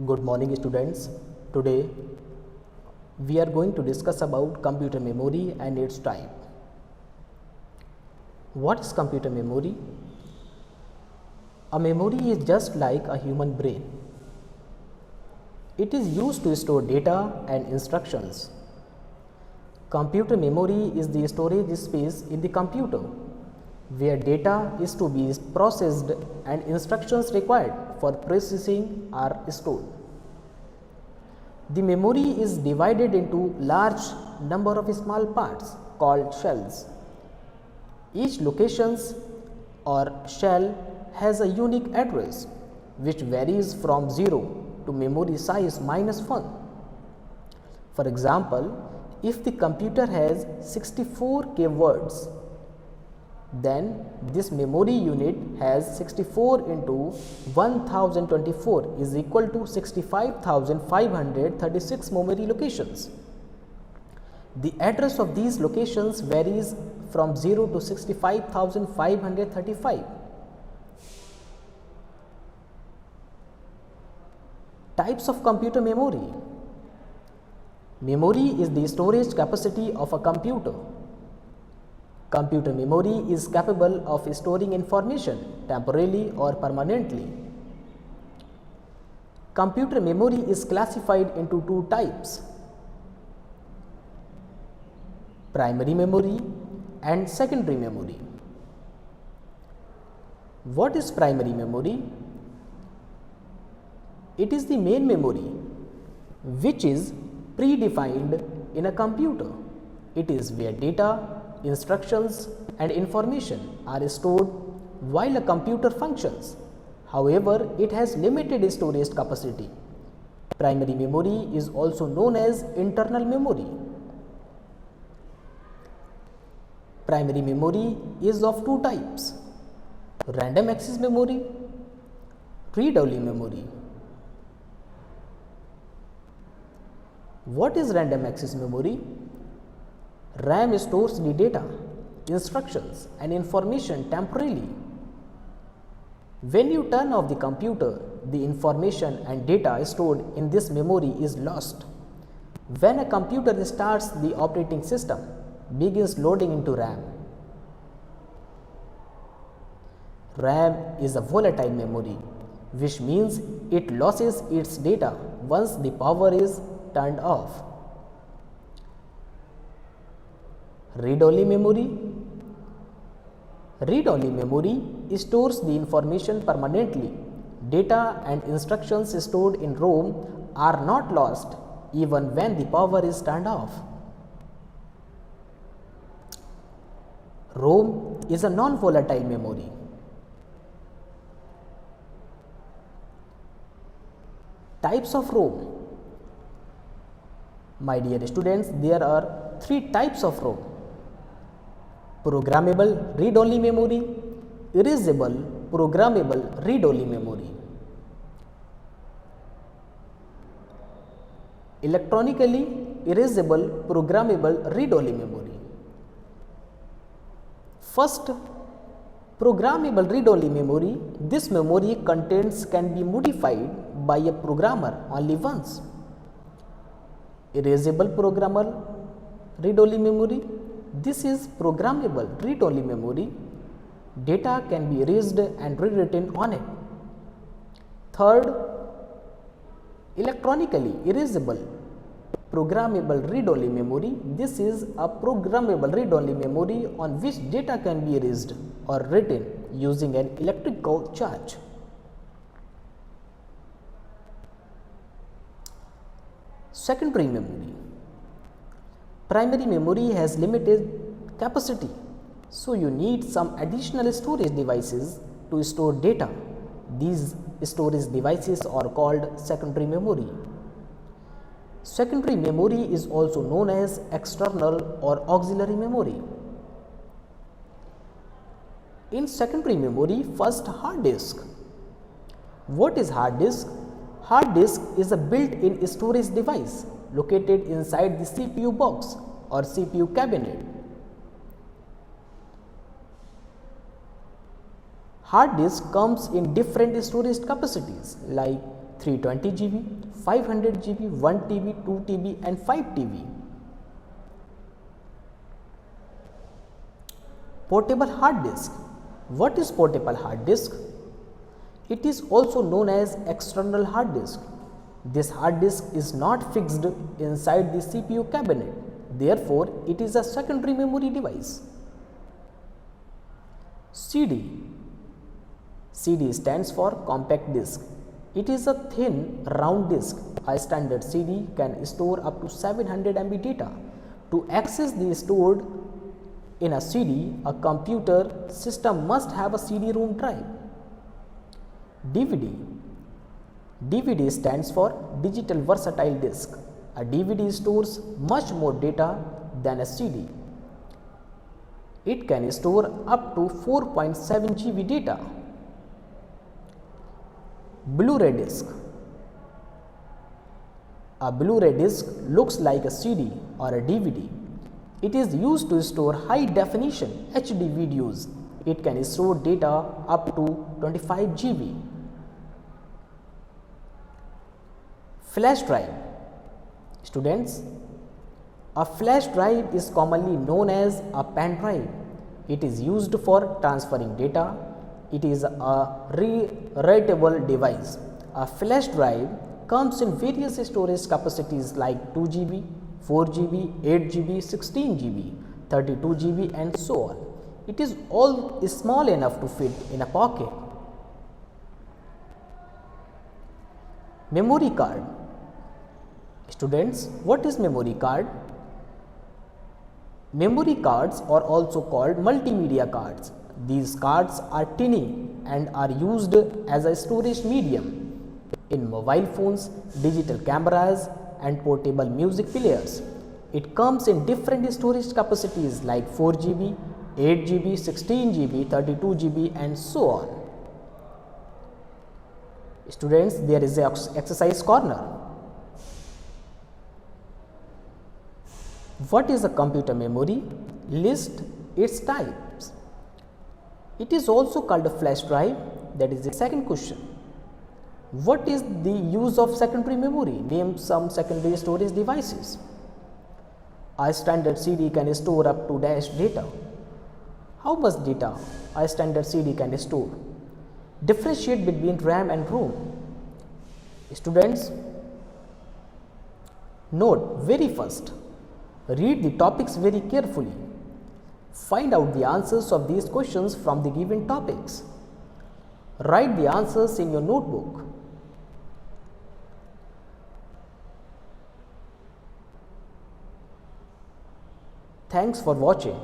Good morning students. Today we are going to discuss about computer memory and its type. What is computer memory? A memory is just like a human brain. It is used to store data and instructions. Computer memory is the storage space in the computer where data is to be processed and instructions required for processing are stored. The memory is divided into large number of small parts called shells. Each locations or shell has a unique address which varies from 0 to memory size -1. For example, if the computer has 64K words, then this memory unit has 64 into 1024 is equal to 65,536 memory locations. The address of these locations varies from 0 to 65,535. Types of computer memory. Memory is the storage capacity of a computer. Computer memory is capable of storing information temporarily or permanently. Computer memory is classified into two types: primary memory and secondary memory. What is primary memory? It is the main memory which is predefined in a computer. It is where data, instructions and information are stored while a computer functions. However, it has limited storage capacity. Primary memory is also known as internal memory. Primary memory is of two types: random access memory, read-only memory. What is random access memory? RAM stores the data, instructions and information temporarily. When you turn off the computer, the information and data stored in this memory is lost. When a computer starts, the operating system begins loading into RAM. RAM is a volatile memory, which means it loses its data once the power is turned off. Read-only memory. Read-only memory stores the information permanently. Data and instructions stored in ROM are not lost even when the power is turned off. ROM is a non-volatile memory. Types of ROM. My dear students, there are three types of ROM: programmable read-only memory, erasable programmable read-only memory, electronically erasable programmable read-only memory. First, programmable read-only memory. This memory contents can be modified by a programmer only once. Erasable programmable read-only memory. This is programmable read-only memory. Data can be erased and rewritten on it. Third, electronically erasable programmable read-only memory. This is a programmable read-only memory on which data can be erased or written using an electrical charge. Secondary memory. Primary memory has limited capacity, so you need some additional storage devices to store data. These storage devices are called secondary memory. Secondary memory is also known as external or auxiliary memory. In secondary memory, first, hard disk. What is hard disk? Hard disk is a built-in storage device located inside the CPU box or CPU cabinet. Hard disk comes in different storage capacities like 320 GB, 500 GB, 1 TB, 2 TB and 5 TB. Portable hard disk. What is portable hard disk? It is also known as external hard disk. This hard disk is not fixed inside the CPU cabinet. Therefore, it is a secondary memory device. CD. CD stands for compact disk. It is a thin, round disk. A standard CD can store up to 700 MB data. To access the stored in a CD, a computer system must have a CD-ROM drive. DVD. DVD stands for digital versatile disk. A DVD stores much more data than a CD. It can store up to 4.7 GB data. Blu-ray disc. A Blu-ray disc looks like a CD or a DVD. It is used to store high definition HD videos. It can store data up to 25 GB. Flash drive. Students, a flash drive is commonly known as a pen drive. It is used for transferring data. It is a rewritable device. A flash drive comes in various storage capacities like 2 GB, 4 GB, 8 GB, 16 GB, 32 GB and so on. It is all small enough to fit in a pocket. Memory card. Students, what is memory card? Memory cards are also called multimedia cards. These cards are tiny and are used as a storage medium in mobile phones, digital cameras and portable music players. It comes in different storage capacities like 4 GB, 8 GB, 16 GB, 32 GB and so on. Students, there is an exercise corner. What is a computer memory? List its types. It is also called a flash drive. That is the second question. What is the use of secondary memory? Name some secondary storage devices. A standard CD can store up to dash data. How much data a standard CD can store? Differentiate between RAM and ROM. Students, note very first. Read the topics very carefully. Find out the answers of these questions from the given topics. Write the answers in your notebook. Thanks for watching.